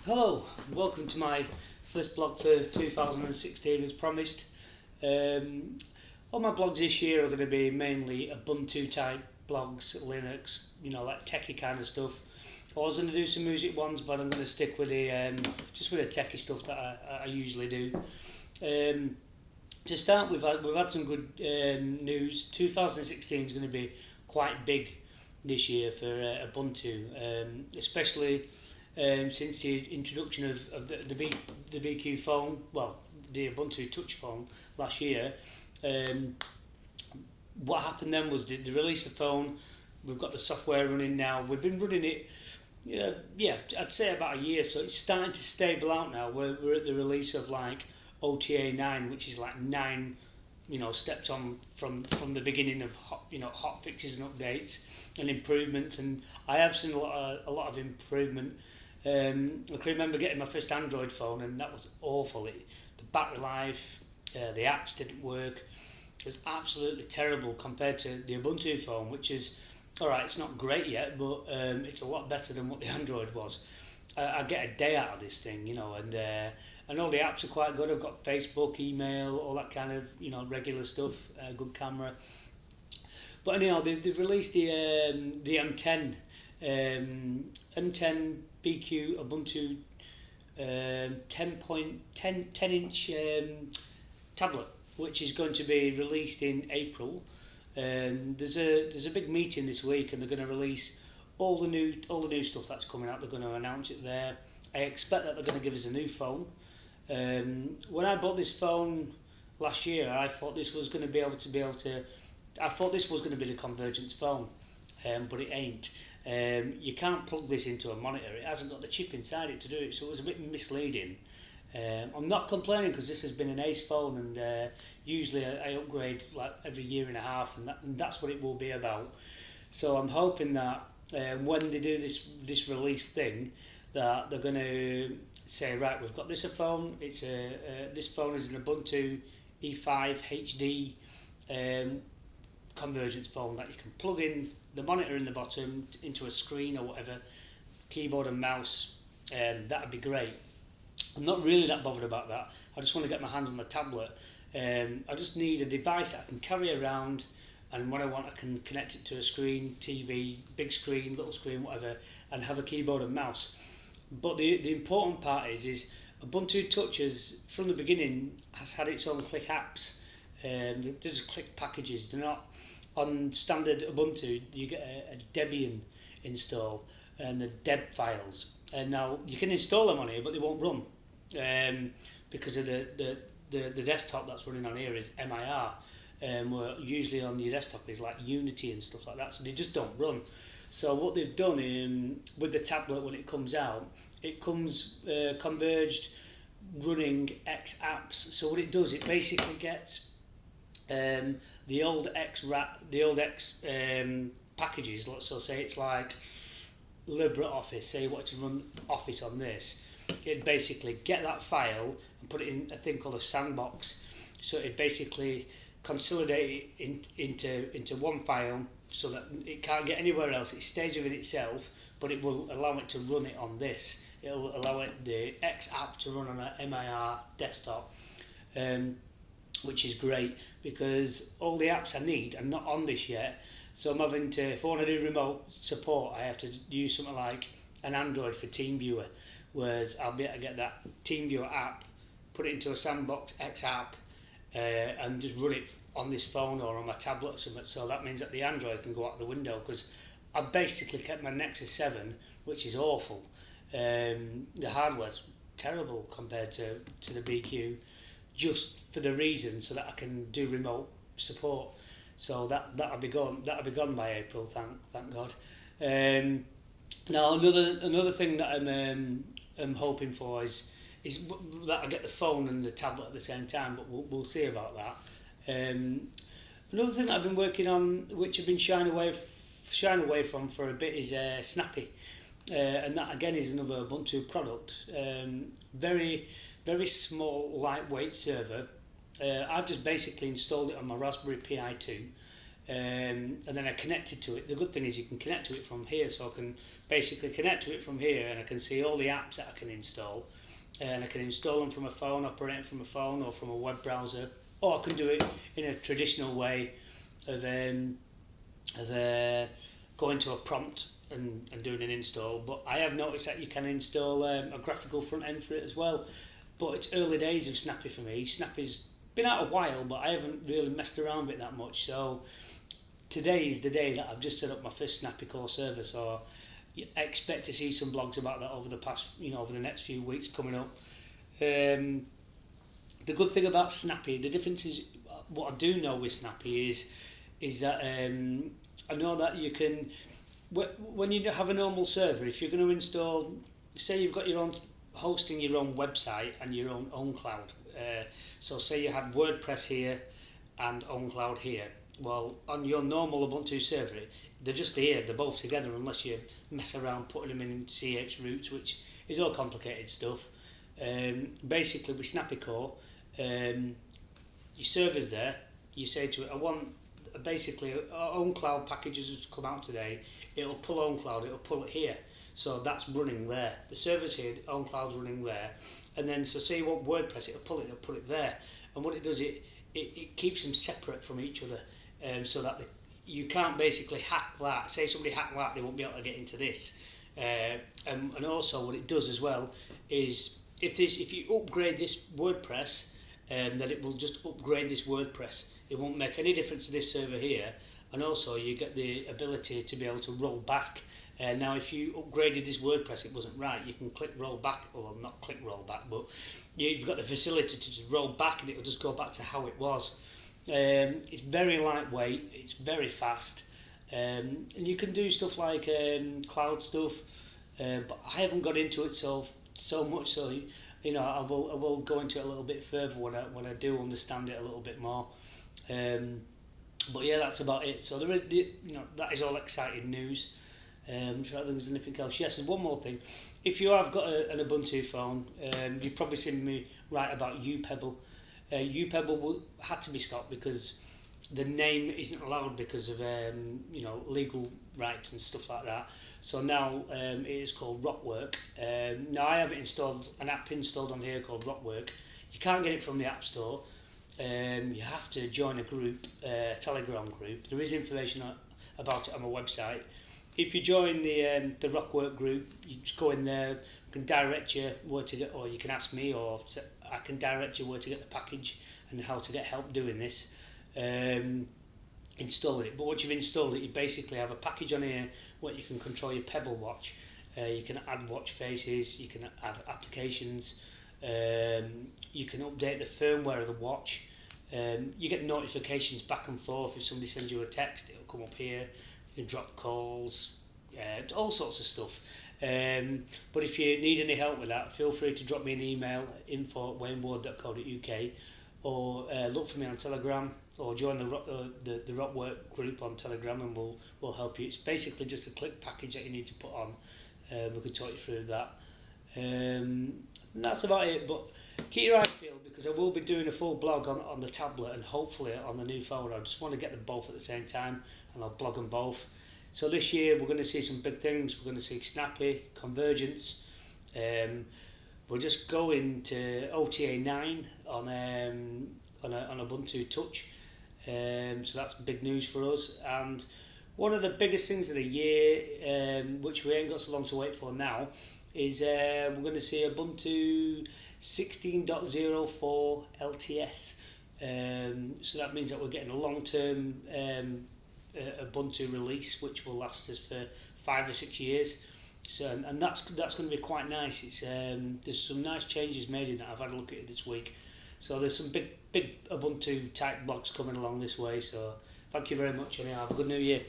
Hello, welcome to my first blog for 2016 as promised. All my blogs this year are going to be mainly Ubuntu type blogs, Linux, like techie kind of stuff. I was going to do some music ones, but I'm going to stick with the just with the techie stuff that I usually do. To start with, we've had some good news. 2016 is going to be quite big this year for Ubuntu, especially since the introduction of the BQ phone, well, the Ubuntu Touch phone last year. What happened then was the release of the phone. We've got the software running now. We've been running it, I'd say about a year, so it's starting to stable out now. We're at the release of like OTA 9, which is like 9 steps on from the beginning of hot fixes and updates and improvements, and I have seen a lot of improvement. I can remember getting my first Android phone, and that was awful. The battery life, the apps didn't work. It was absolutely terrible compared to the Ubuntu phone, which is alright. It's not great yet, but it's a lot better than what the Android was. I get a day out of this thing, and all the apps are quite good. I've got Facebook, email, all that kind of regular stuff. Good camera. But anyhow, they've released the M10 BQ Ubuntu 10 inch tablet, which is going to be released in April. There's a big meeting this week, and they're going to release all the new stuff that's coming out. They're going to announce it there. I expect that they're going to give us a new phone. When I bought this phone last year, I thought this was going to be able to. I thought this was going to be the convergence phone, but it ain't. You can't plug this into a monitor. It hasn't got the chip inside it to do it, so it was a bit misleading. I'm not complaining because this has been an ace phone, and usually I upgrade like every year and a half, and that's what it will be about. So I'm hoping that when they do this release thing, that they're going to say, right, we've got this phone. It's this phone is an Ubuntu E5 HD convergence phone that you can plug in the monitor in the bottom into a screen or whatever, keyboard and mouse. That'd be great. I'm not really that bothered about that. I just want to get my hands on the tablet. I just need a device that I can carry around, and when I want I can connect it to a screen, TV, big screen, little screen, whatever, and have a keyboard and mouse. But the important part is Ubuntu Touch from the beginning has had its own click apps. There's click packages. They're not on standard Ubuntu. You get a Debian install and the deb files, and now you can install them on here, but they won't run because of the desktop that's running on here is MIR. Where usually on your desktop is like Unity and stuff like that, so they just don't run. So what they've done with the tablet, when it comes out, it comes converged running X apps. So what it does, it basically gets the old X packages. So say it's like LibreOffice. Say you want to run Office on this, it'd basically get that file and put it in a thing called a sandbox. So it basically consolidate it into one file, so that it can't get anywhere else. It stays within itself, but it will allow it to run it on this. It'll allow the X app to run on a MIR desktop, which is great because all the apps I need are not on this yet. So I'm having to, if I want to do remote support, I have to use something like an Android for TeamViewer, whereas I'll be able to get that TeamViewer app, put it into a sandbox X app, and just run it on this phone or on my tablet or something. So that means that the Android can go out the window, because I've basically kept my Nexus 7, which is awful. The hardware's terrible compared to the BQ, just for the reason so that I can do remote support. So that'll be gone by April, thank God. Now another thing that I'm hoping for is that I get the phone and the tablet at the same time, but we'll see about that. Another thing that I've been working on, which I've been shying away from for a bit, is Snappy, and that again is another Ubuntu product. Very, very small, lightweight server. I've just basically installed it on my Raspberry Pi 2. and then I connected to it. The good thing is you can connect to it from here, so I can basically connect to it from here, and I can see all the apps that I can install, and I can install them from a phone, operate from a phone or from a web browser, or I can do it in a traditional way of going to a prompt and doing an install. But I have noticed that you can install a graphical front end for it as well. But it's early days of Snappy for me. Snappy's been out a while, but I haven't really messed around with it that much. So today is the day that I've just set up my first Snappy core server. So I expect to see some blogs about that over the next few weeks coming up. The good thing about Snappy, the difference is, what I do know with Snappy is that I know that you can, when you have a normal server, if you're going to install, say you've got your own, hosting your own website and your own cloud. So say you have WordPress here and OwnCloud here. Well, on your normal Ubuntu server, they're just here, they're both together, unless you mess around putting them in CH roots, which is all complicated stuff. Basically with Snappy Core, your server's there, you say to it, I want, basically, OwnCloud packages has come out today, it'll pull OwnCloud, it'll pull it here. So that's running there. The server's here, OwnCloud's running there. And then, so say you want WordPress, it'll pull it there. And what it does, it keeps them separate from each other, so that you can't basically hack that. Say somebody hacked that, they won't be able to get into this. And also what it does as well is, if you upgrade this WordPress, then it will just upgrade this WordPress. It won't make any difference to this server here. And also you get the ability to be able to roll back. Now if you upgraded this WordPress, it wasn't right, you can click roll back, well not click roll back, but you've got the facility to just roll back and it will just go back to how it was. It's very lightweight, it's very fast, and you can do stuff like cloud stuff, but I haven't got into it so much, so I will go into it a little bit further when I do understand it a little bit more. But yeah, that's about it. So there is, that is all exciting news. I'm trying to think if there's anything else. Yes, there's one more thing. If you have got an Ubuntu phone, you've probably seen me write about UPebble. UPebble had to be stopped because the name isn't allowed because of legal rights and stuff like that. So now it is called Rockwork. Now I have an app installed on here called Rockwork. You can't get it from the App Store. You have to join a group, a Telegram group. There is information about it on my website. If you join the Rockwork group, you just go in there. I can direct you where to get, or you can ask me, or I can direct you where to get the package and how to get help doing this. Install it. But once you've installed it, you basically have a package on here where you can control your Pebble watch. You can add watch faces. You can add applications. You can update the firmware of the watch. You get notifications back and forth. If somebody sends you a text, it'll come up here. You can drop calls, all sorts of stuff. But if you need any help with that, feel free to drop me an email, info@wayneward.co.uk, or look for me on Telegram, or join the Rockwork group on Telegram, and we'll help you. It's basically just a click package that you need to put on. We can talk you through that. And that's about it. But keep your eyes peeled, because I will be doing a full blog on the tablet and hopefully on the new phone. I just want to get them both at the same time, and I'll blog them both. So this year we're going to see some big things. We're going to see Snappy, Convergence. We're just going to OTA 9 on Ubuntu Touch. So that's big news for us. And one of the biggest things of the year, which we ain't got so long to wait for now, is we're going to see Ubuntu 16.04 LTS. So that means that we're getting a long-term Ubuntu release, which will last us for 5 or 6 years. So, and that's going to be quite nice. It's there's some nice changes made in that. I've had a look at it this week. So there's some big Ubuntu type blogs coming along this way. So thank you very much, and have a good new year.